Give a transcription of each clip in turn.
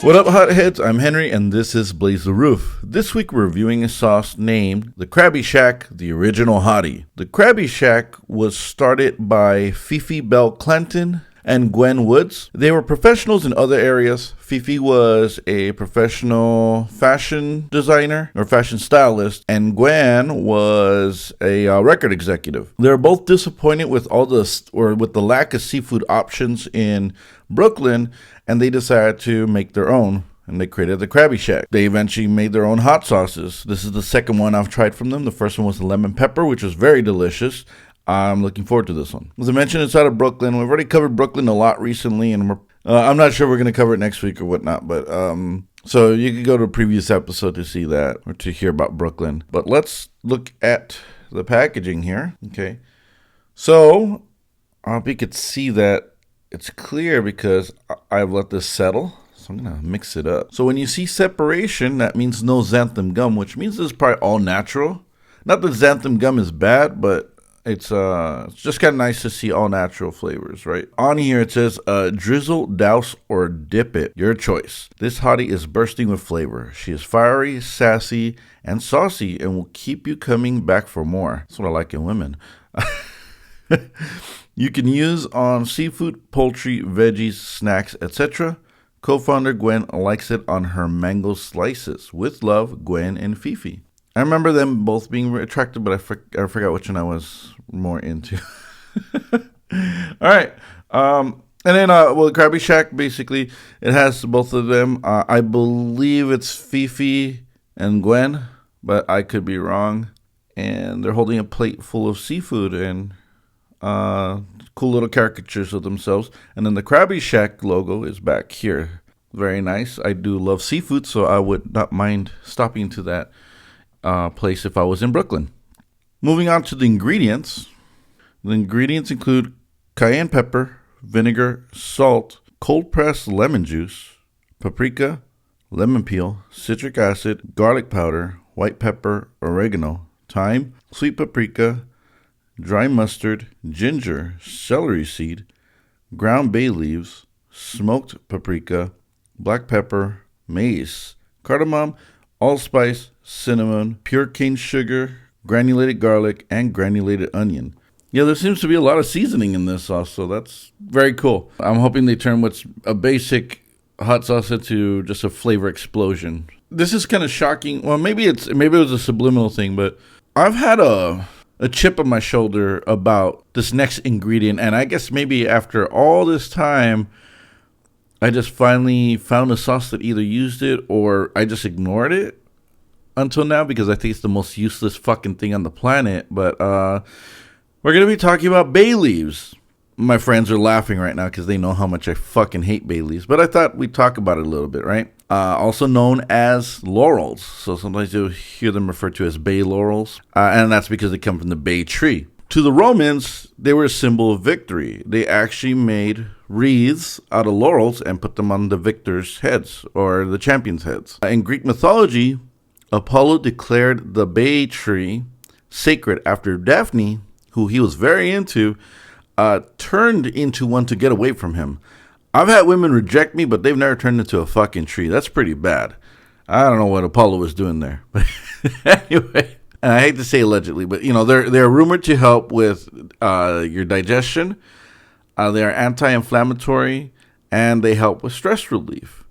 What up, hotheads? I'm Henry, and this is Blaze the Roof. This week we're reviewing a sauce named the Crabby Shack, the original Hottie. The Crabby Shack was started by Fifi Bell Clanton and Gwen Woods. They were professionals in other areas. Fifi was a professional fashion designer or fashion stylist, and Gwen was a record executive. They were both disappointed with with the lack of seafood options in Brooklyn, and they decided to make their own, and they created the Crabby Shack. They eventually made their own hot sauces. This is the second one I've tried from them. The first one was the lemon pepper, which was very delicious. I'm looking forward to this one. As I mentioned, it's out of Brooklyn. We've already covered Brooklyn a lot recently, and I'm not sure we're going to cover it next week or whatnot, but so you can go to a previous episode to see that or to hear about Brooklyn. But let's look at the packaging here. Okay, so I hope you could see that it's clear because I've let this settle. So I'm going to mix it up. So when you see separation, that means no xanthan gum, which means this is probably all natural. Not that xanthan gum is bad, but it's just kind of nice to see all natural flavors, right? On here it says, drizzle, douse, or dip it. Your choice. This hottie is bursting with flavor. She is fiery, sassy, and saucy and will keep you coming back for more. That's what I like in women. You can use on seafood, poultry, veggies, snacks, etc. Co-founder Gwen likes it on her mango slices. With love, Gwen and Fifi. I remember them both being attractive, but I forgot which one I was more into. All right. And then, the Crabby Shack, basically, it has both of them. I believe it's Fifi and Gwen, but I could be wrong. And they're holding a plate full of seafood and cool little caricatures of themselves. And then the Crabby Shack logo is back here. Very nice. I do love seafood, so I would not mind stopping to that place if I was in Brooklyn. Moving on to the ingredients. The ingredients include cayenne pepper, vinegar, salt, cold pressed lemon juice, paprika, lemon peel, citric acid, garlic powder, white pepper, oregano, thyme, sweet paprika, dry mustard, ginger, celery seed, ground bay leaves, smoked paprika, black pepper, mace, cardamom, allspice, cinnamon, pure cane sugar, granulated garlic, and granulated onion. Yeah, there seems to be a lot of seasoning in this sauce, so that's very cool. I'm hoping they turn what's a basic hot sauce into just a flavor explosion. This is kind of shocking. Well, maybe it was a subliminal thing, but I've had a chip on my shoulder about this next ingredient, and I guess maybe after all this time, I just finally found a sauce that either used it or I just ignored it until now because I think it's the most useless fucking thing on the planet. But we're going to be talking about bay leaves. My friends are laughing right now because they know how much I fucking hate bay leaves. But I thought we'd talk about it a little bit, right? Also known as laurels. So sometimes you'll hear them referred to as bay laurels. And that's because they come from the bay tree. To the Romans, they were a symbol of victory. They actually made wreaths out of laurels and put them on the victors' heads or the champions' heads. In Greek mythology, Apollo declared the bay tree sacred after Daphne, who he was very into, turned into one to get away from him. I've had women reject me, but they've never turned into a fucking tree. That's pretty bad. I don't know what Apollo was doing there. But anyway. And I hate to say allegedly, but they're rumored to help with your digestion. They are anti-inflammatory, and they help with stress relief.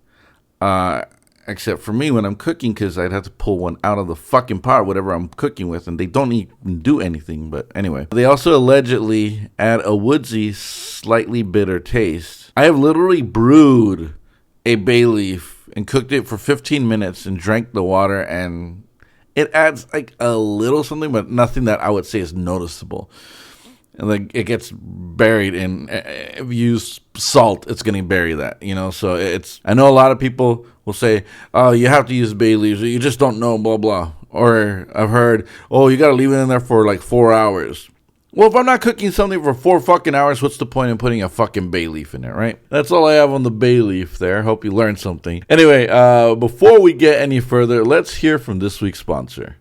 Except for me when I'm cooking, because I'd have to pull one out of the fucking pot, whatever I'm cooking with, and they don't even do anything. But anyway, they also allegedly add a woodsy, slightly bitter taste. I have literally brewed a bay leaf and cooked it for 15 minutes and drank the water, and it adds like a little something, but nothing that I would say is noticeable. And like it gets buried in, if you use salt, it's going to bury that, So I know a lot of people will say, oh, you have to use bay leaves, you just don't know, blah, blah. Or I've heard, oh, you got to leave it in there for like 4 hours. Well, if I'm not cooking something for 4 fucking hours, what's the point in putting a fucking bay leaf in there, right? That's all I have on the bay leaf there. Hope you learned something. Anyway, before we get any further, let's hear from this week's sponsor.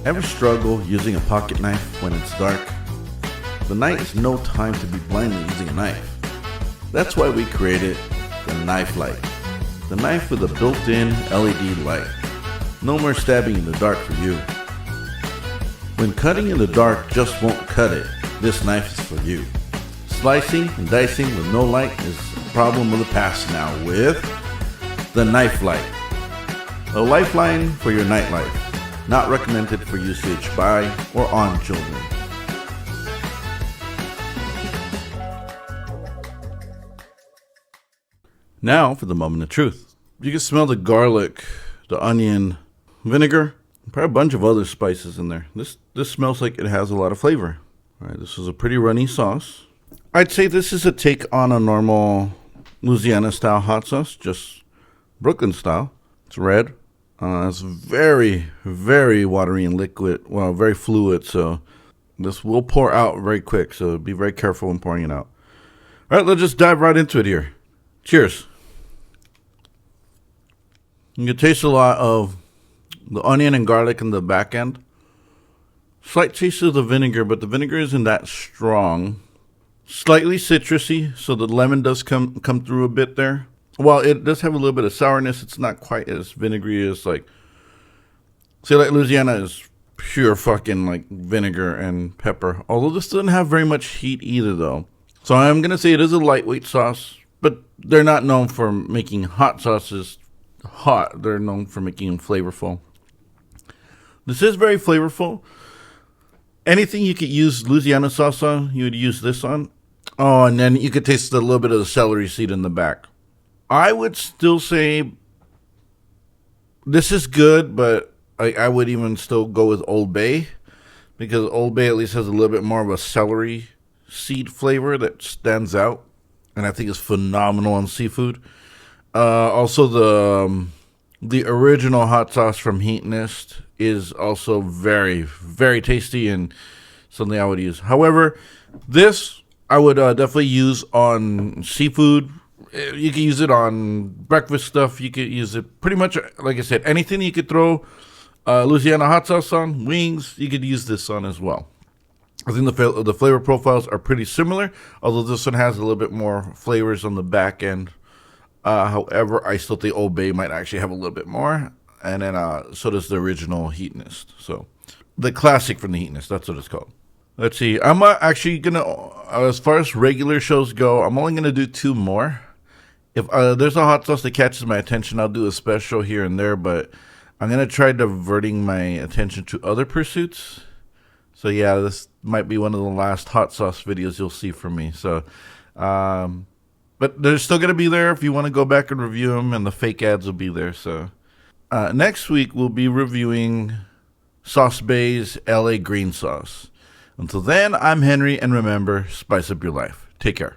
Ever struggle using a pocket knife when it's dark? the night is no time to be blindly using a knife. That's why we created the Knife Light. The knife with a built-in LED light. No more stabbing in the dark for you. When cutting in the dark just won't cut it, this knife is for you. Slicing and dicing with no light is a problem of the past now with the Knife Light. A lifeline for your nightlife. Not recommended for usage by or on children. Now for the moment of truth. You can smell the garlic, the onion, vinegar, probably a bunch of other spices in there. This smells like it has a lot of flavor. All right, this is a pretty runny sauce. I'd say this is a take on a normal Louisiana style hot sauce, just Brooklyn style. It's red. It's very, very watery and liquid. Well, very fluid. So this will pour out very quick. So be very careful when pouring it out. All right, let's just dive right into it here. Cheers. You can taste a lot of the onion and garlic in the back end. Slight taste of the vinegar, but the vinegar isn't that strong. Slightly citrusy, so the lemon does come through a bit there. While it does have a little bit of sourness, it's not quite as vinegary as like Louisiana is pure fucking like vinegar and pepper. Although this doesn't have very much heat either though. So I'm going to say it is a lightweight sauce, but they're not known for making hot sauces hot. They're known for making them flavorful. This is very flavorful. Anything you could use Louisiana sauce on, you would use this on. Oh, and then you could taste a little bit of the celery seed in the back. I would still say this is good, but I would even still go with Old Bay because Old Bay at least has a little bit more of a celery seed flavor that stands out, and I think is phenomenal on seafood. Also, the original hot sauce from Heatonist is also very, very tasty and something I would use. However, this I would definitely use on seafood. You could use it on breakfast stuff. You could use it pretty much, like I said, anything you could throw Louisiana hot sauce on, wings, you could use this on as well. I think the flavor profiles are pretty similar, although this one has a little bit more flavors on the back end. However, I still think Old Bay might actually have a little bit more. And then so does the original Heatonist. So the classic from the Heatonist, that's what it's called. Let's see. I'm actually going to, as far as regular shows go, I'm only going to do 2 more. If there's a hot sauce that catches my attention, I'll do a special here and there, but I'm going to try diverting my attention to other pursuits. So yeah, this might be one of the last hot sauce videos you'll see from me. So, but they're still going to be there if you want to go back and review them, and the fake ads will be there. So next week, we'll be reviewing Sauce Bay's LA green sauce. Until then, I'm Henry, and remember, spice up your life. Take care.